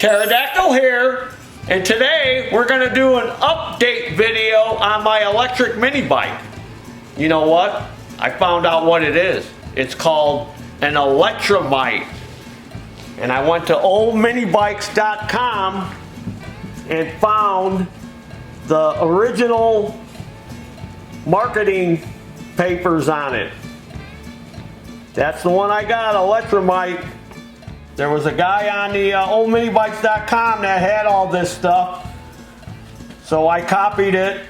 Pterodactyl here, and today we're going to do an update video on my electric mini bike. You know what? I found out what it is. It's called an Electra Mite. And I went to oldminibikes.com and found the original marketing papers on it. That's the one I got, Electra Mite. There was a guy on the oldminibikes.com that had all this stuff, so I copied it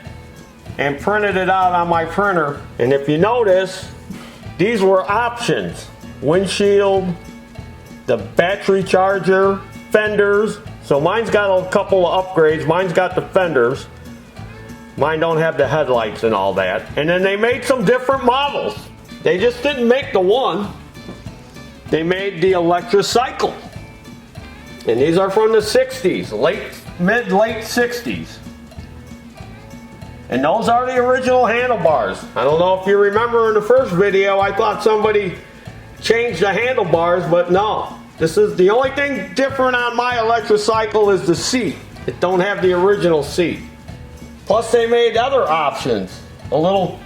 and printed it out on my printer. And if you notice, these were options: windshield, the battery charger, fenders. So mine's got a couple of upgrades. Mine's got the fenders. Mine don't have the headlights and all that. And then they made some different models. They just didn't make the one. They made the Electra Cycle. And these are from the 60s, mid-late 60s. And those are the original handlebars. I don't know if you remember in the first video, I thought somebody changed the handlebars, but no. This is the only thing different on my Electra Cycle is the seat. It don't have the original seat. Plus they made other options. A little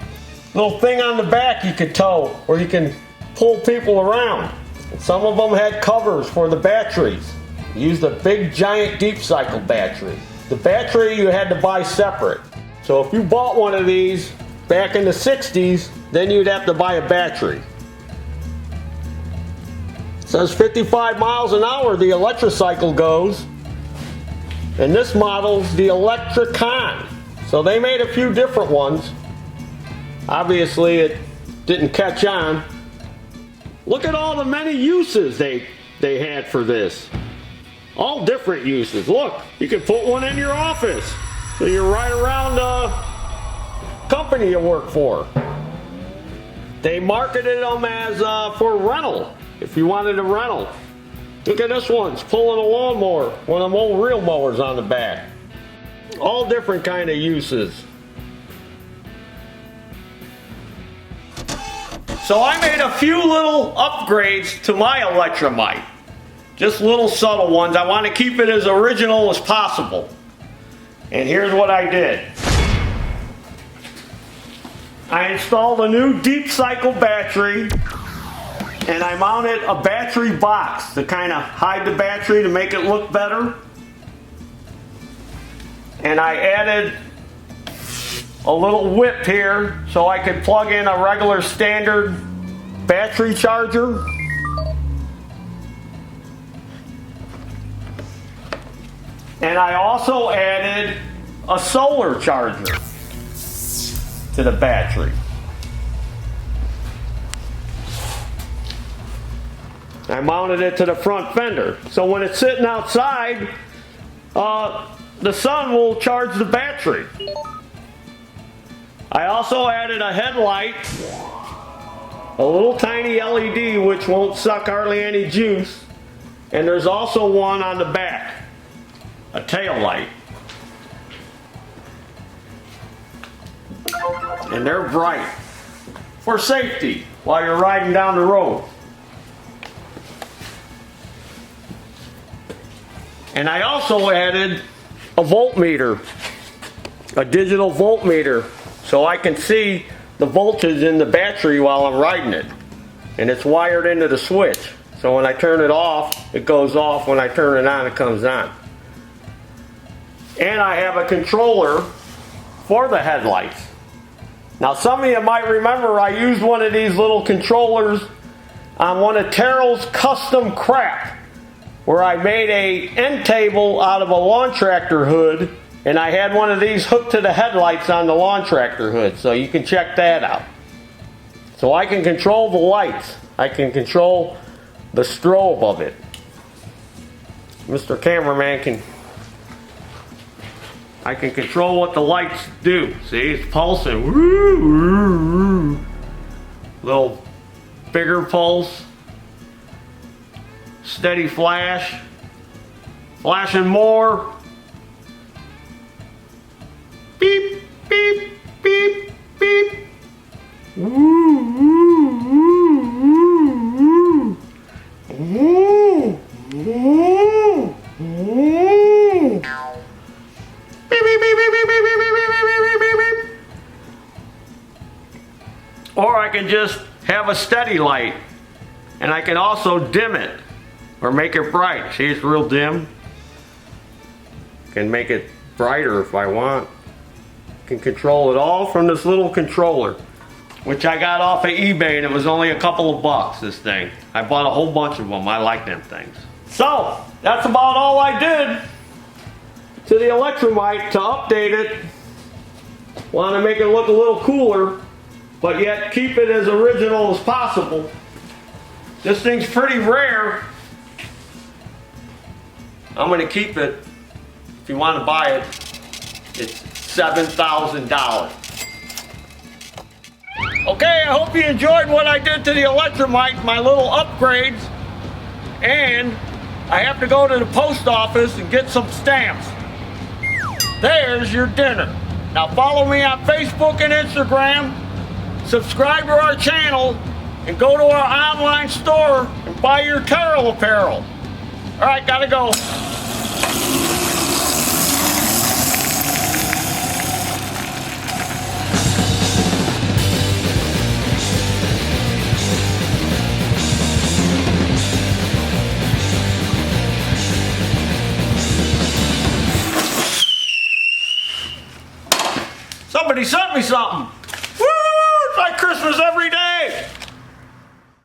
thing on the back you could tow where you can pull people around. Some of them had covers for the batteries. You used a big giant deep cycle battery. The battery you had to buy separate. So if you bought one of these back in the 60s, then you'd have to buy a battery. It says 55 miles an hour the Electra Cycle goes. And this model's the Electricon. So they made a few different ones. Obviously it didn't catch on. Look at all the many uses they had for this. All different uses. Look, you can put one in your office. So you're right around the company you work for. They marketed them as for rental, if you wanted a rental. Look at this one. It's pulling a lawnmower. One of them old real mowers on the back. All different kind of uses. So I made a few little upgrades to my Electra Mite. Just little subtle ones. I want to keep it as original as possible. And here's what I did. I installed a new deep cycle battery, and I mounted a battery box to kind of hide the battery to make it look better. And I added a little whip here so I could plug in a regular standard battery charger. And I also added a solar charger to the battery. I mounted it to the front fender. So when it's sitting outside, the sun will charge the battery. I also added a headlight, a little tiny LED which won't suck hardly any juice, and there's also one on the back, a tail light. And they're bright for safety while you're riding down the road. And I also added a voltmeter, a digital voltmeter, so I can see the voltage in the battery while I'm riding it. And it's wired into the switch. So when I turn it off, it goes off. When I turn it on, it comes on. And I have a controller for the headlights. Now some of you might remember I used one of these little controllers on one of Taryl's custom crap, where I made a end table out of a lawn tractor hood, and I had one of these hooked to the headlights on the lawn tractor hood, so you can check that out. So I can control the lights. I can control the strobe of it. Mr. Cameraman I can control what the lights do. See, it's pulsing. Woo, woo, woo. Little bigger pulse. Steady flash. Flashing more. Beep, beep, beep, beep. Woo, woo, woo, woo, woo. Woo, woo, woo. can just have a steady light. And I can also dim it or make it bright. See, it's real dim. Can make it brighter if I want. Can control it all from this little controller, which I got off of eBay, and it was only a couple of bucks, this thing. I bought a whole bunch of them. I like them things. So, that's about all I did to the Electra Mite to update it. Want to make it look a little cooler, but yet keep it as original as possible. This thing's pretty rare. I'm going to keep it. If you want to buy it, it's $7,000. Okay, I hope you enjoyed what I did to the Electra Mite, my little upgrades. And I have to go to the post office and get some stamps. There's your dinner. Now follow me on Facebook and Instagram, subscribe to our channel, and go to our online store and buy your Taryl apparel. All right, gotta go. Somebody sent me something. Woo! It's like Christmas every day.